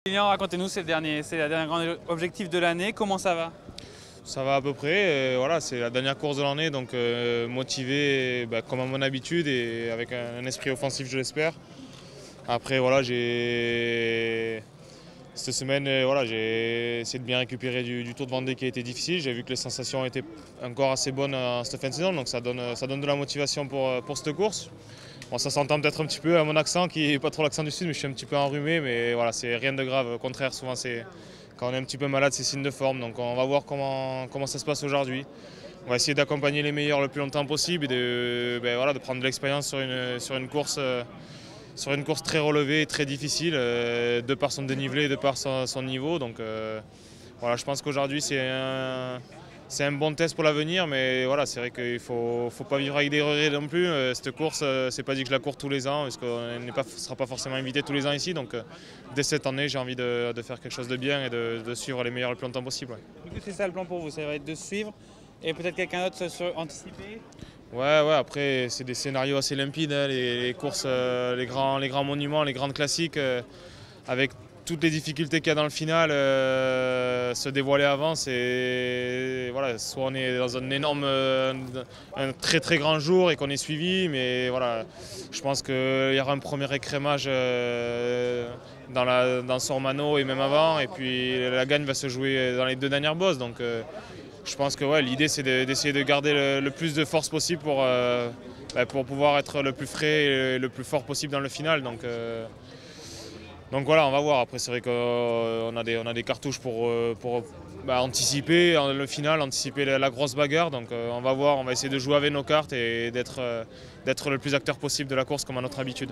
Kylian, racontez-nous, c'est la dernière grande objectif de l'année. Comment ça va? Ça va à peu près, voilà, c'est la dernière course de l'année, donc motivé comme à mon habitude et avec un esprit offensif, je l'espère. Après, voilà, cette semaine, voilà, j'ai essayé de bien récupérer du Tour de Vendée qui a été difficile. J'ai vu que les sensations étaient encore assez bonnes en cette fin de saison, donc ça donne de la motivation pour cette course. Bon, ça s'entend peut-être un petit peu à mon accent, qui n'est pas trop l'accent du sud, mais je suis un petit peu enrhumé, mais voilà, c'est rien de grave. Au contraire, souvent, quand on est un petit peu malade, c'est signe de forme. Donc on va voir comment ça se passe aujourd'hui. On va essayer d'accompagner les meilleurs le plus longtemps possible et de prendre de l'expérience sur une course très relevée et très difficile, de par son dénivelé et de par son niveau. Donc voilà, je pense qu'aujourd'hui, c'est un bon test pour l'avenir, mais voilà, c'est vrai qu'il ne faut pas vivre avec des regrets non plus. Cette course, c'est pas dit que je la cours tous les ans, parce qu'on ne sera pas forcément invité tous les ans ici. Donc dès cette année, j'ai envie de faire quelque chose de bien et de suivre les meilleurs le plus longtemps possible. Ouais. Du coup, c'est ça le plan pour vous, ça va être de suivre et peut-être quelqu'un d'autre anticiper. Ouais, après, c'est des scénarios assez limpides, hein, les courses, les grands monuments, les grandes classiques, avec toutes les difficultés qu'il y a dans le final, se dévoiler avant, voilà, soit on est dans un très très grand jour et qu'on est suivi, mais voilà, je pense qu'il y aura un premier écrémage dans Sormano et même avant, et puis la gagne va se jouer dans les deux dernières bosses. Donc, je pense que ouais, l'idée c'est d'essayer de garder le plus de force possible pour pouvoir être le plus frais et le plus fort possible dans le final. Donc voilà, on va voir. Après, c'est vrai qu'on a des cartouches pour anticiper le final, anticiper la grosse bagarre. Donc on va voir, on va essayer de jouer avec nos cartes et d'être le plus acteur possible de la course comme à notre habitude.